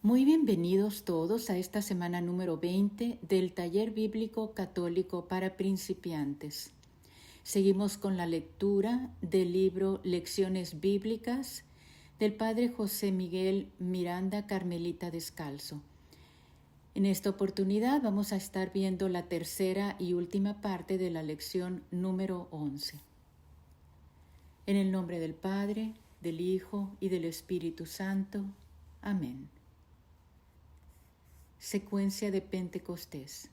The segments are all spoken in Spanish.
Muy bienvenidos todos a esta semana número 20 del Taller Bíblico Católico para Principiantes. Seguimos con la lectura del libro Lecciones Bíblicas del Padre José Miguel Miranda Carmelita Descalzo. En esta oportunidad vamos a estar viendo la tercera y última parte de la lección número 11. En el nombre del Padre, del Hijo y del Espíritu Santo. Amén. Secuencia de Pentecostés.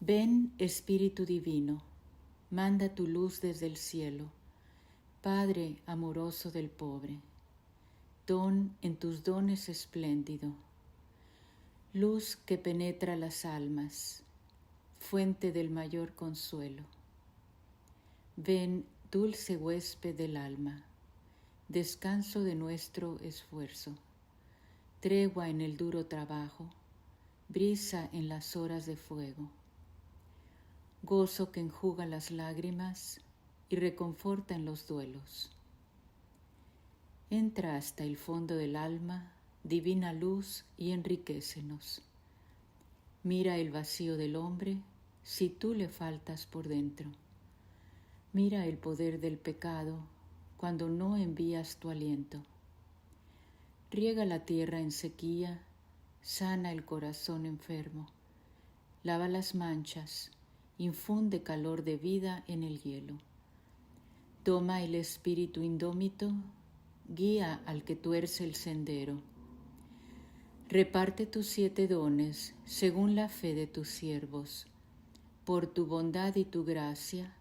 Ven, Espíritu Divino, manda tu luz desde el cielo, Padre amoroso del pobre, don en tus dones espléndido, luz que penetra las almas, fuente del mayor consuelo. Ven, dulce huésped del alma, descanso de nuestro esfuerzo, tregua en el duro trabajo, brisa en las horas de fuego, gozo que enjuga las lágrimas y reconforta en los duelos. Entra hasta el fondo del alma, divina luz, y enriquécenos. Mira el vacío del hombre si tú le faltas por dentro. Mira el poder del pecado cuando no envías tu aliento. Riega la tierra en sequía, sana el corazón enfermo, lava las manchas, infunde calor de vida en el hielo. Toma el espíritu indómito, guía al que tuerce el sendero. Reparte tus 7 dones según la fe de tus siervos. Por tu bondad y tu gracia,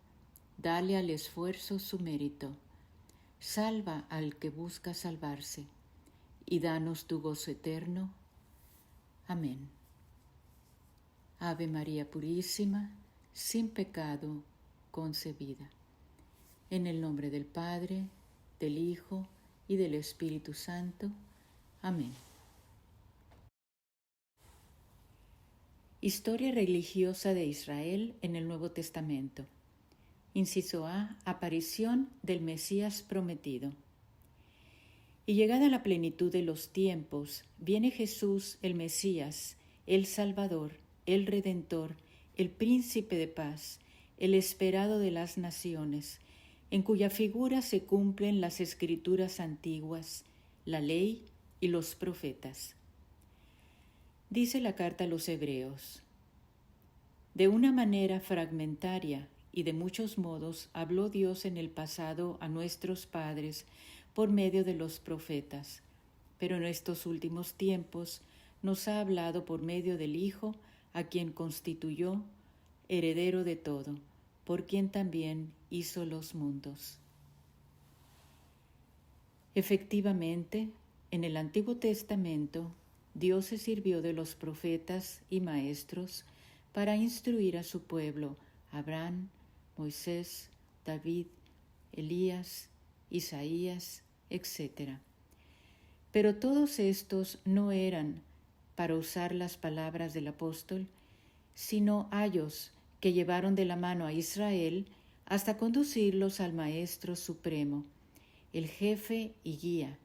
dale al esfuerzo su mérito. Salva al que busca salvarse, y danos tu gozo eterno. Amén. Ave María Purísima, sin pecado concebida. En el nombre del Padre, del Hijo y del Espíritu Santo. Amén. Historia religiosa de Israel en el Nuevo Testamento. Inciso A. Aparición del Mesías prometido. Y llegada la plenitud de los tiempos, viene Jesús el Mesías, el Salvador, el Redentor, el Príncipe de paz, el esperado de las naciones, en cuya figura se cumplen las escrituras antiguas, la ley y los profetas. Dice la carta a los Hebreos: de una manera fragmentaria y de muchos modos habló Dios en el pasado a nuestros padres por medio de los profetas, pero en estos últimos tiempos nos ha hablado por medio del Hijo, a quien constituyó heredero de todo, por quien también hizo los mundos. Efectivamente, en el Antiguo Testamento, Dios se sirvió de los profetas y maestros para instruir a su pueblo, Abraham, Moisés, David, Elías, Isaías, etc. Pero todos estos no eran para usar las palabras del apóstol, sino ayos que llevaron de la mano a Israel hasta conducirlos al Maestro Supremo, el jefe y guía,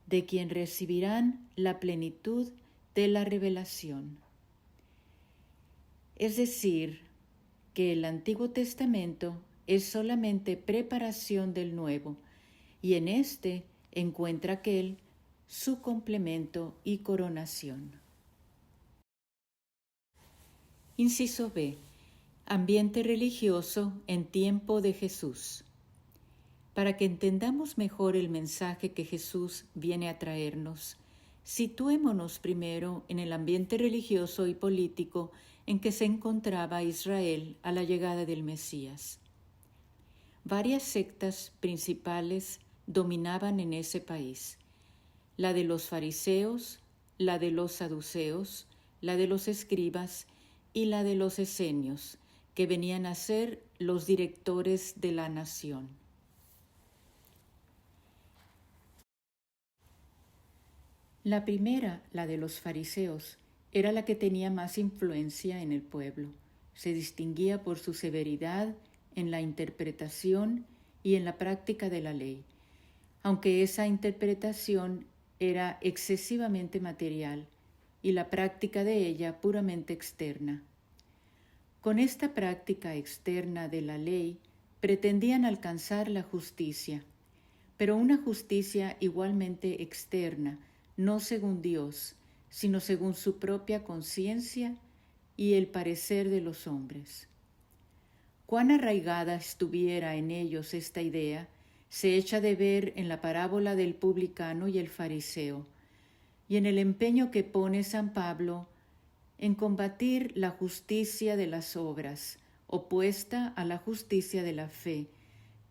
de quien recibirán la plenitud de la revelación. Es decir, que el Antiguo Testamento es solamente preparación del Nuevo, y en éste encuentra aquel su complemento y coronación. Inciso B. Ambiente religioso en tiempo de Jesús. Para que entendamos mejor el mensaje que Jesús viene a traernos, situémonos primero en el ambiente religioso y político en que se encontraba Israel a la llegada del Mesías. Varias sectas principales dominaban en ese país: la de los fariseos, la de los saduceos, la de los escribas y la de los esenios, que venían a ser los directores de la nación. La primera, la de los fariseos, era la que tenía más influencia en el pueblo. Se distinguía por su severidad en la interpretación y en la práctica de la ley, aunque esa interpretación era excesivamente material y la práctica de ella puramente externa. Con esta práctica externa de la ley pretendían alcanzar la justicia, pero una justicia igualmente externa, no según Dios, sino según su propia conciencia y el parecer de los hombres. Cuán arraigada estuviera en ellos esta idea, se echa de ver en la parábola del publicano y el fariseo, y en el empeño que pone San Pablo en combatir la justicia de las obras, opuesta a la justicia de la fe,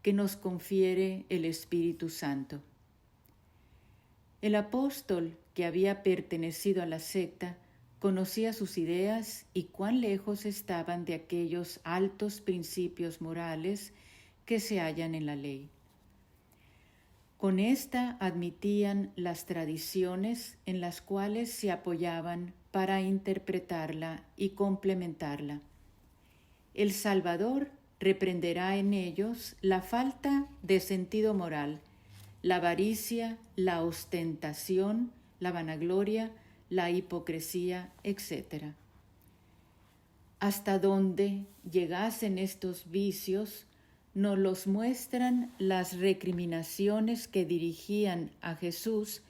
que nos confiere el Espíritu Santo. El apóstol, que había pertenecido a la secta, conocía sus ideas y cuán lejos estaban de aquellos altos principios morales que se hallan en la ley. Con esta admitían las tradiciones en las cuales se apoyaban para interpretarla y complementarla. El Salvador reprenderá en ellos la falta de sentido moral, la avaricia, la ostentación, la vanagloria, la hipocresía, etc. Hasta donde llegasen estos vicios, nos los muestran las recriminaciones que dirigían a Jesús,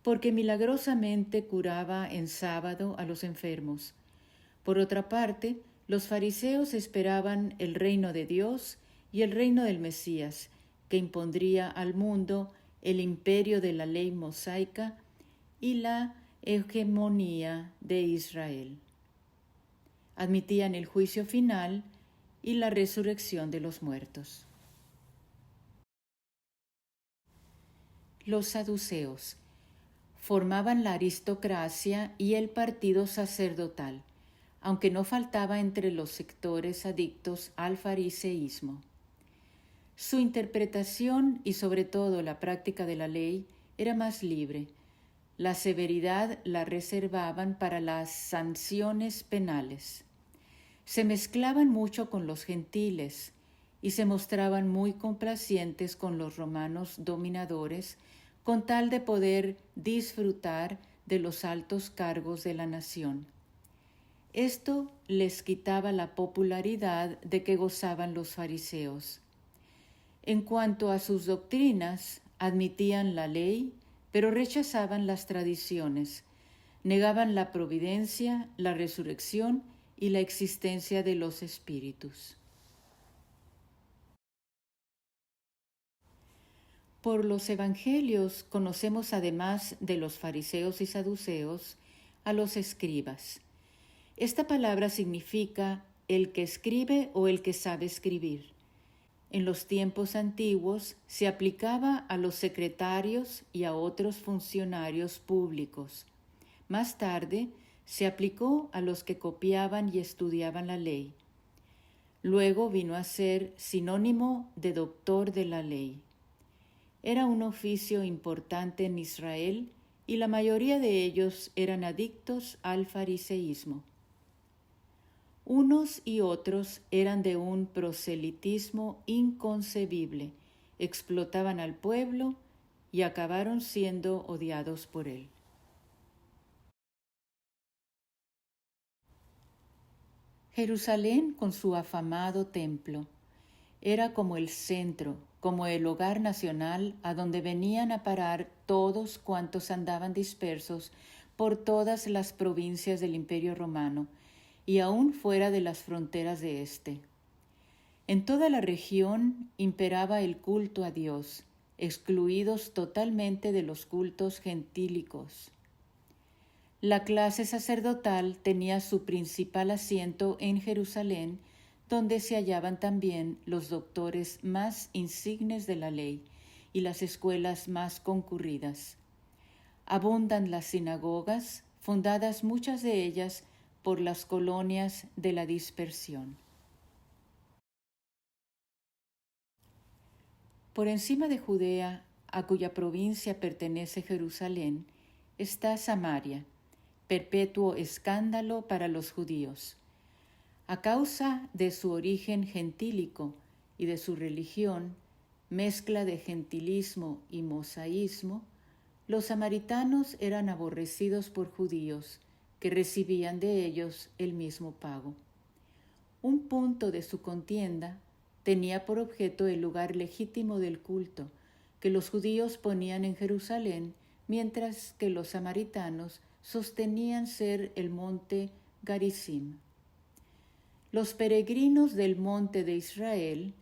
porque milagrosamente curaba en sábado a los enfermos. Por otra parte, los fariseos esperaban el reino de Dios y el reino del Mesías, que impondría al mundo el imperio de la ley mosaica y la hegemonía de Israel. Admitían el juicio final y la resurrección de los muertos. Los saduceos formaban la aristocracia y el partido sacerdotal, aunque no faltaba entre los sectores adictos al fariseísmo. Su interpretación y sobre todo la práctica de la ley era más libre. La severidad la reservaban para las sanciones penales. Se mezclaban mucho con los gentiles y se mostraban muy complacientes con los romanos dominadores con tal de poder disfrutar de los altos cargos de la nación. Esto les quitaba la popularidad de que gozaban los fariseos. En cuanto a sus doctrinas, admitían la ley, pero rechazaban las tradiciones, negaban la providencia, la resurrección y la existencia de los espíritus. Por los evangelios conocemos, además de los fariseos y saduceos, a los escribas. Esta palabra significa el que escribe o el que sabe escribir. En los tiempos antiguos se aplicaba a los secretarios y a otros funcionarios públicos. Más tarde se aplicó a los que copiaban y estudiaban la ley. Luego vino a ser sinónimo de doctor de la ley. Era un oficio importante en Israel y la mayoría de ellos eran adictos al fariseísmo. Unos y otros eran de un proselitismo inconcebible, explotaban al pueblo y acabaron siendo odiados por él. Jerusalén, con su afamado templo, era como el centro, como el hogar nacional a donde venían a parar todos cuantos andaban dispersos por todas las provincias del Imperio Romano y aún fuera de las fronteras de éste. En toda la región imperaba el culto a Dios, excluidos totalmente de los cultos gentílicos. La clase sacerdotal tenía su principal asiento en Jerusalén, donde se hallaban también los doctores más insignes de la ley y las escuelas más concurridas. Abundan las sinagogas, fundadas muchas de ellas por las colonias de la dispersión. Por encima de Judea, a cuya provincia pertenece Jerusalén, está Samaria, perpetuo escándalo para los judíos. A causa de su origen gentílico y de su religión, mezcla de gentilismo y mosaísmo, los samaritanos eran aborrecidos por judíos, que recibían de ellos el mismo pago. Un punto de su contienda tenía por objeto el lugar legítimo del culto, que los judíos ponían en Jerusalén, mientras que los samaritanos sostenían ser el monte Garizim. Los peregrinos del monte de Israel,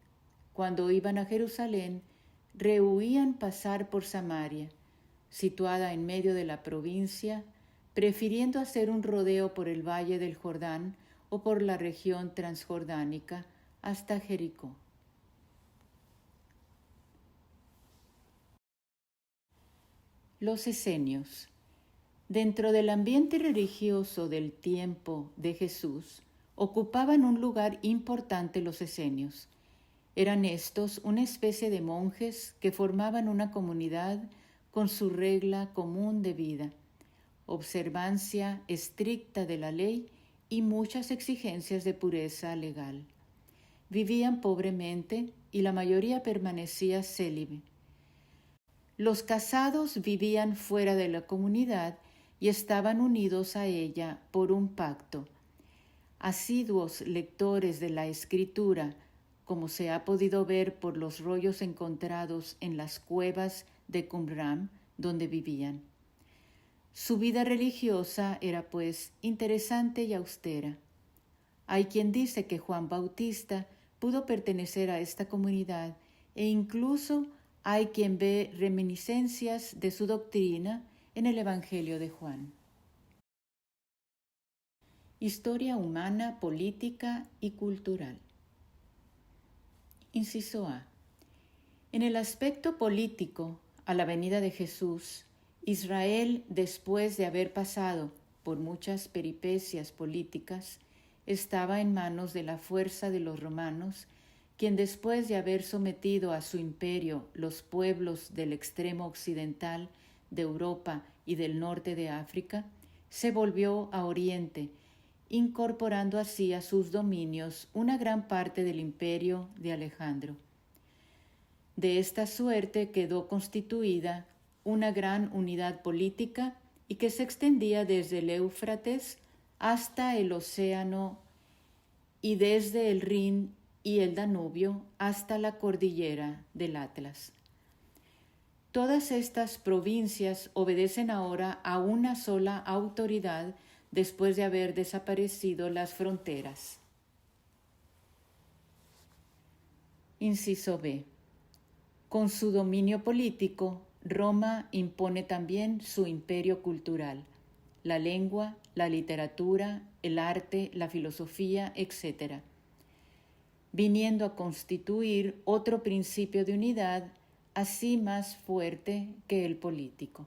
cuando iban a Jerusalén, rehuían pasar por Samaria, situada en medio de la provincia, prefiriendo hacer un rodeo por el valle del Jordán o por la región transjordánica hasta Jericó. Los esenios. Dentro del ambiente religioso del tiempo de Jesús, ocupaban un lugar importante los esenios. Eran estos una especie de monjes que formaban una comunidad con su regla común de vida, observancia estricta de la ley y muchas exigencias de pureza legal. Vivían pobremente y la mayoría permanecía célibe. Los casados vivían fuera de la comunidad y estaban unidos a ella por un pacto. Asiduos lectores de la Escritura, como se ha podido ver por los rollos encontrados en las cuevas de Qumran, donde vivían. Su vida religiosa era, pues, interesante y austera. Hay quien dice que Juan Bautista pudo pertenecer a esta comunidad e incluso hay quien ve reminiscencias de su doctrina en el Evangelio de Juan. Historia humana, política y cultural. Inciso A. En el aspecto político, a la venida de Jesús, Israel, después de haber pasado por muchas peripecias políticas, estaba en manos de la fuerza de los romanos, quien después de haber sometido a su imperio los pueblos del extremo occidental de Europa y del norte de África, se volvió a Oriente, incorporando así a sus dominios una gran parte del imperio de Alejandro. De esta suerte quedó constituida una gran unidad política y que se extendía desde el Éufrates hasta el océano y desde el Rin y el Danubio hasta la cordillera del Atlas. Todas estas provincias obedecen ahora a una sola autoridad después de haber desaparecido las fronteras. Inciso B. Con su dominio político, Roma impone también su imperio cultural, la lengua, la literatura, el arte, la filosofía, etc., viniendo a constituir otro principio de unidad así más fuerte que el político.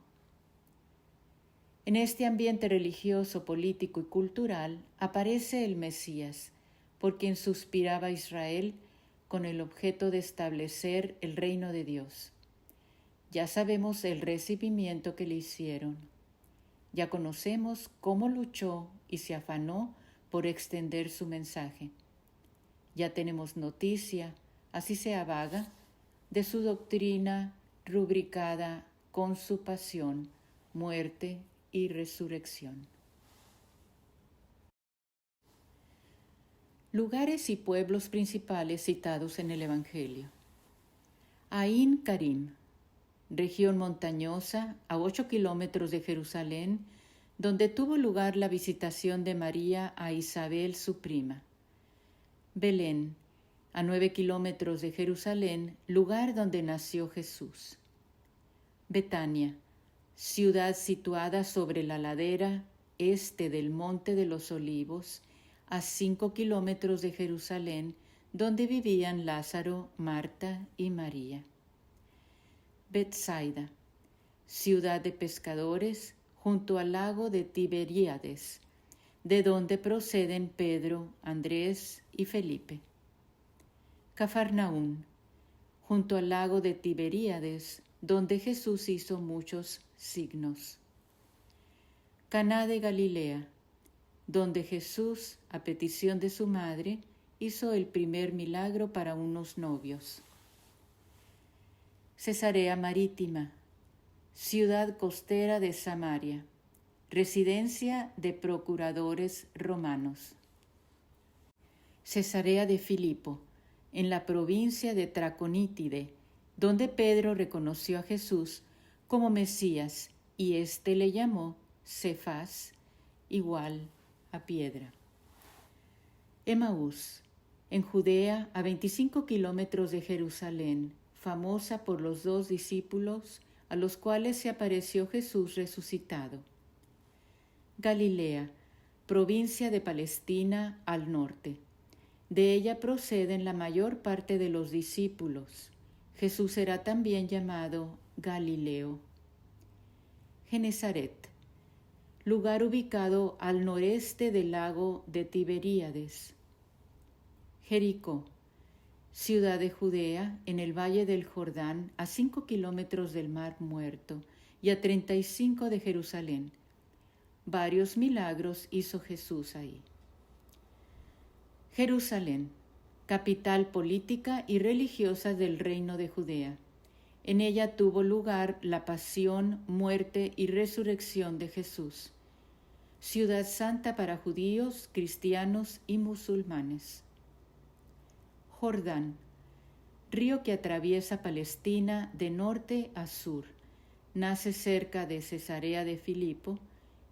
En este ambiente religioso, político y cultural aparece el Mesías, por quien suspiraba Israel con el objeto de establecer el reino de Dios. Ya sabemos el recibimiento que le hicieron. Ya conocemos cómo luchó y se afanó por extender su mensaje. Ya tenemos noticia, así sea vaga, de su doctrina rubricada con su pasión, muerte y resurrección. Lugares y pueblos principales citados en el Evangelio. Ain Karim, región montañosa a 8 kilómetros de Jerusalén, donde tuvo lugar la visitación de María a Isabel, su prima. Belén, a 9 kilómetros de Jerusalén, lugar donde nació Jesús. Betania, ciudad situada sobre la ladera este del Monte de los Olivos, a 5 kilómetros de Jerusalén, donde vivían Lázaro, Marta y María. Betsaida, ciudad de pescadores, junto al lago de Tiberíades, de donde proceden Pedro, Andrés y Felipe. Cafarnaún, junto al lago de Tiberíades, donde Jesús hizo muchos signos. Caná de Galilea, donde Jesús, a petición de su madre, hizo el primer milagro para unos novios. Cesarea Marítima, ciudad costera de Samaria, residencia de procuradores romanos. Cesarea de Filipo, en la provincia de Traconítide, donde Pedro reconoció a Jesús como Mesías y éste le llamó Cefas, igual a piedra. Emaús, en Judea, a 25 kilómetros de Jerusalén, famosa por los 2 discípulos a los cuales se apareció Jesús resucitado. Galilea, provincia de Palestina al norte. De ella proceden la mayor parte de los discípulos. Jesús será también llamado Galileo. Genezaret, lugar ubicado al noreste del lago de Tiberíades. Jericó, ciudad de Judea, en el valle del Jordán, a 5 kilómetros del Mar Muerto y a 35 de Jerusalén. Varios milagros hizo Jesús ahí. Jerusalén, capital política y religiosa del reino de Judea. En ella tuvo lugar la pasión, muerte y resurrección de Jesús. Ciudad santa para judíos, cristianos y musulmanes. Jordán, río que atraviesa Palestina de norte a sur. Nace cerca de Cesarea de Filipo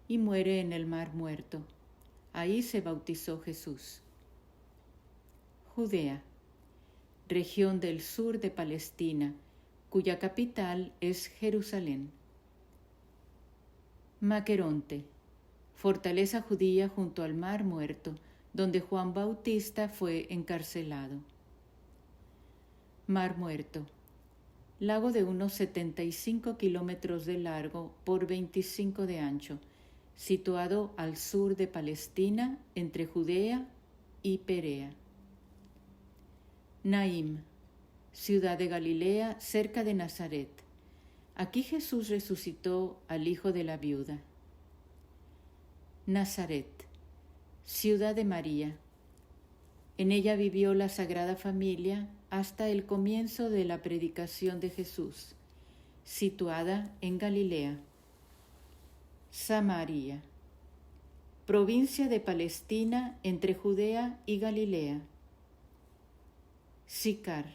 y muere en el Mar Muerto. Ahí se bautizó Jesús. Judea, región del sur de Palestina, cuya capital es Jerusalén. Maqueronte, fortaleza judía junto al Mar Muerto, donde Juan Bautista fue encarcelado. Mar Muerto, lago de unos 75 kilómetros de largo por 25 de ancho, situado al sur de Palestina, entre Judea y Perea. Naim, ciudad de Galilea, cerca de Nazaret. Aquí Jesús resucitó al hijo de la viuda. Nazaret, ciudad de María. En ella vivió la Sagrada Familia hasta el comienzo de la predicación de Jesús, situada en Galilea. Samaria, provincia de Palestina entre Judea y Galilea. Sicar,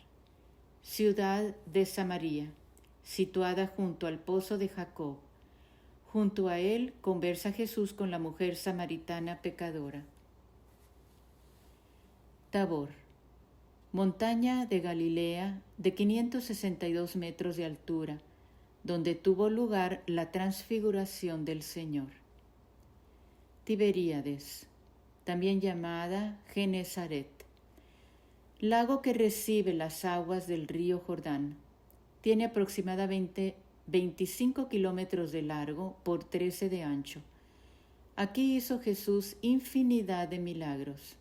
ciudad de Samaria, situada junto al pozo de Jacob. Junto a él conversa Jesús con la mujer samaritana pecadora. Tabor, montaña de Galilea de 562 metros de altura, donde tuvo lugar la transfiguración del Señor. Tiberíades, también llamada Genezaret, lago que recibe las aguas del río Jordán. Tiene aproximadamente 25 kilómetros de largo por 13 de ancho. Aquí hizo Jesús infinidad de milagros.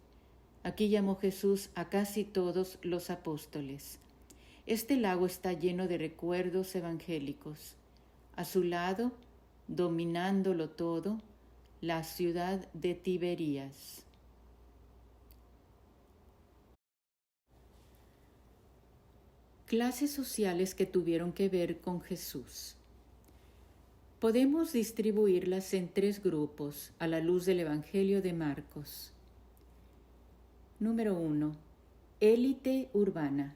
Aquí llamó Jesús a casi todos los apóstoles. Este lago está lleno de recuerdos evangélicos. A su lado, dominándolo todo, la ciudad de Tiberías. Clases sociales que tuvieron que ver con Jesús. Podemos distribuirlas en 3 grupos a la luz del Evangelio de Marcos. Número 1. Élite urbana.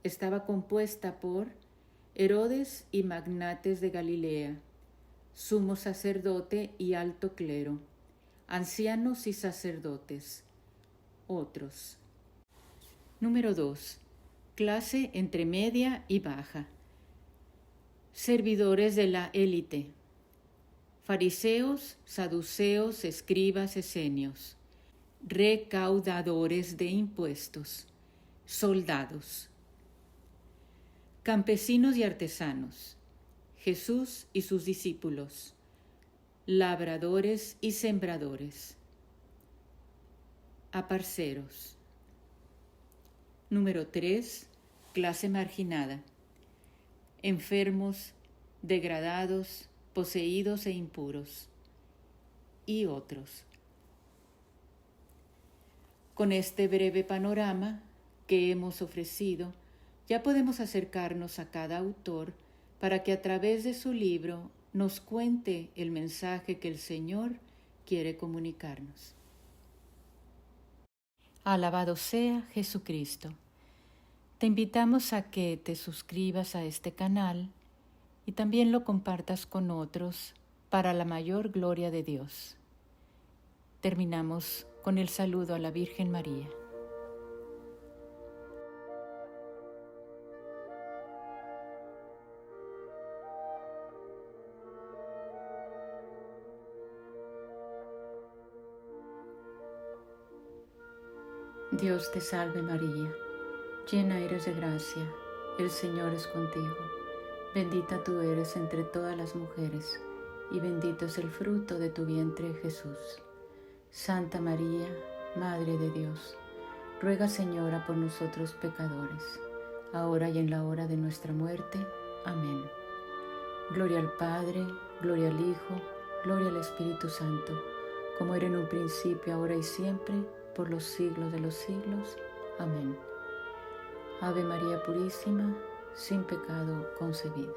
Estaba compuesta por Herodes y magnates de Galilea, sumo sacerdote y alto clero, ancianos y sacerdotes. Otros. Número 2. Clase entre media y baja. Servidores de la élite. Fariseos, saduceos, escribas, esenios. Recaudadores de impuestos. Soldados. Campesinos y artesanos. Jesús y sus discípulos. Labradores y sembradores. Aparceros. Número 3. Clase marginada. Enfermos, degradados, poseídos e impuros. Y otros. Con este breve panorama que hemos ofrecido, ya podemos acercarnos a cada autor para que a través de su libro nos cuente el mensaje que el Señor quiere comunicarnos. Alabado sea Jesucristo. Te invitamos a que te suscribas a este canal y también lo compartas con otros para la mayor gloria de Dios. Terminamos con el saludo a la Virgen María. Dios te salve María, llena eres de gracia, el Señor es contigo. Bendita tú eres entre todas las mujeres, y bendito es el fruto de tu vientre Jesús. Santa María, Madre de Dios, ruega Señora por nosotros pecadores, ahora y en la hora de nuestra muerte. Amén. Gloria al Padre, gloria al Hijo, gloria al Espíritu Santo, como era en un principio, ahora y siempre, por los siglos de los siglos. Amén. Ave María Purísima, sin pecado concebida.